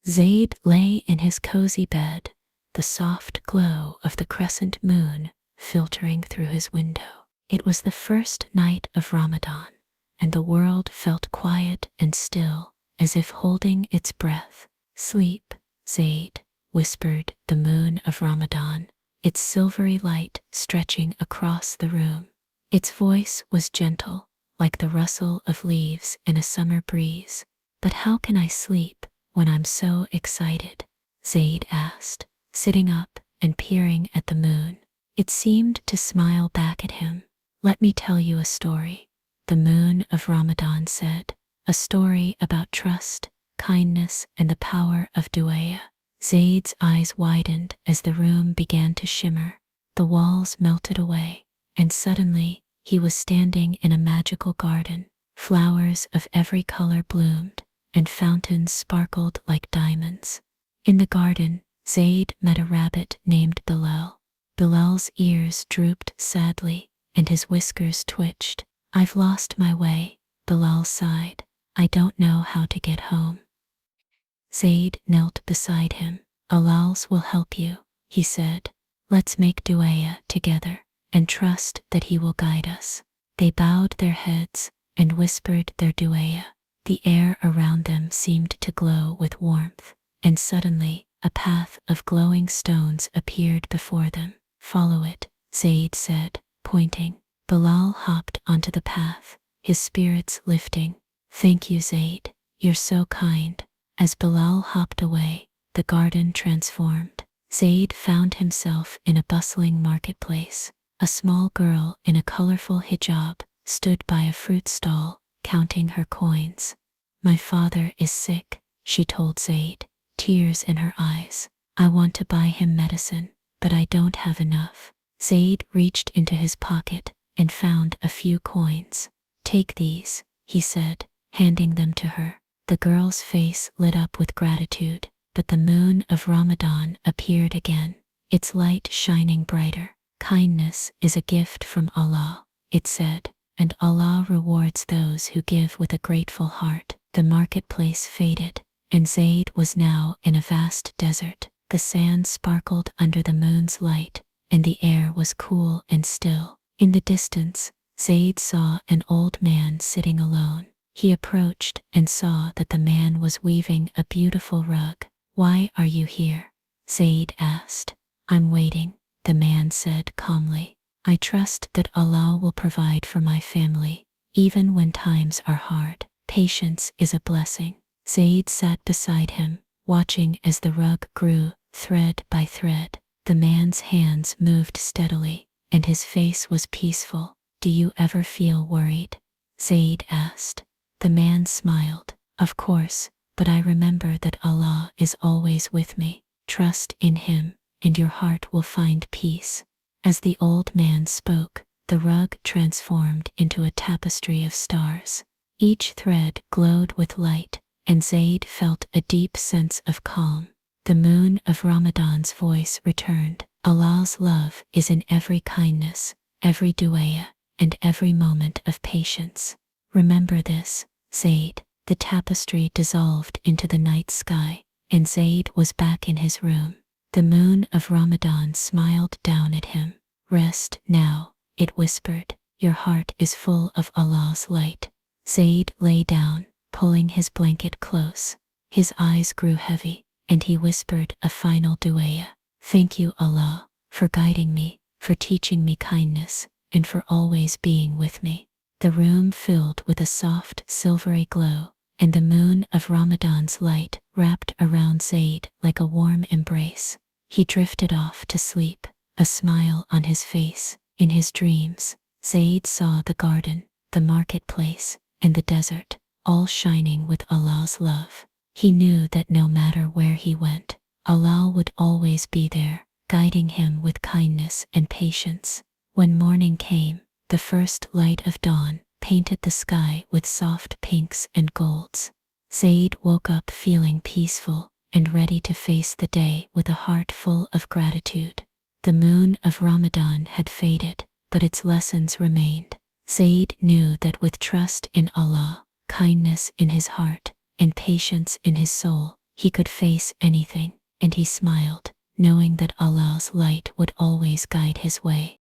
Zaid lay in his cozy bed, the soft glow of the crescent moon filtering through his window. It was the first night of Ramadan, and the world felt quiet and still, as if holding its breath. "Sleep, Zaid," whispered the moon of Ramadan, its silvery light stretching across the room. Its voice was gentle, like the rustle of leaves in a summer breeze. "But how can I sleep when I'm so excited?" Zaid asked, sitting up and peering at the moon. It seemed to smile back at him. "Let me tell you a story," the moon of Ramadan said. "A story about trust, kindness, and the power of du'a." Zaid's eyes widened as the room began to shimmer. The walls melted away, and suddenly he was standing in a magical garden. Flowers of every color bloomed, and fountains sparkled like diamonds. In the garden, Zaid met a rabbit named Bilal. Bilal's ears drooped sadly, and his whiskers twitched. "I've lost my way," Bilal sighed. "I don't know how to get home." Zaid knelt beside him. "Allah will help you," he said. "Let's make du'a together and trust that he will guide us." They bowed their heads and whispered their du'a. The air around them seemed to glow with warmth, and suddenly a path of glowing stones appeared before them. "Follow it," Zaid said, pointing. Bilal hopped onto the path, his spirits lifting. "Thank you, Zaid. You're so kind." As Bilal hopped away, the garden transformed. Zaid found himself in a bustling marketplace. A small girl in a colorful hijab stood by a fruit stall, counting her coins. "My father is sick," she told Zaid, tears in her eyes. "I want to buy him medicine, but I don't have enough." Zaid reached into his pocket and found a few coins. "Take these," he said, handing them to her. The girl's face lit up with gratitude, but the moon of Ramadan appeared again, its light shining brighter. "Kindness is a gift from Allah," it said, "and Allah rewards those who give with a grateful heart." The marketplace faded, and Zaid was now in a vast desert. The sand sparkled under the moon's light, and the air was cool and still. In the distance, Zaid saw an old man sitting alone. He approached and saw that the man was weaving a beautiful rug. "Why are you here?" Zaid asked. "I'm waiting," the man said calmly. "I trust that Allah will provide for my family, even when times are hard. Patience is a blessing." Zaid sat beside him, watching as the rug grew, thread by thread. The man's hands moved steadily, and his face was peaceful. "Do you ever feel worried?" Zaid asked. The man smiled. "Of course, but I remember that Allah is always with me. Trust in him, and your heart will find peace." As the old man spoke, the rug transformed into a tapestry of stars. Each thread glowed with light, and Zaid felt a deep sense of calm. The moon of Ramadan's voice returned. "Allah's love is in every kindness, every du'a, and every moment of patience. Remember this, Zaid." The tapestry dissolved into the night sky, and Zaid was back in his room. The moon of Ramadan smiled down at him. "Rest now," it whispered. "Your heart is full of Allah's light." Zaid lay down, pulling his blanket close. His eyes grew heavy, and he whispered a final du'a. "Thank you, Allah, for guiding me, for teaching me kindness, and for always being with me." The room filled with a soft, silvery glow, and the moon of Ramadan's light wrapped around Zaid like a warm embrace. He drifted off to sleep, a smile on his face. In his dreams, Zaid saw the garden, the marketplace, and the desert, all shining with Allah's love. He knew that no matter where he went, Allah would always be there, guiding him with kindness and patience. When morning came, the first light of dawn painted the sky with soft pinks and golds. Zaid woke up feeling peaceful and ready to face the day with a heart full of gratitude. The moon of Ramadan had faded, but its lessons remained. Zaid knew that with trust in Allah, kindness in his heart, and patience in his soul, He could face anything, and he smiled, knowing that Allah's light would always guide his way.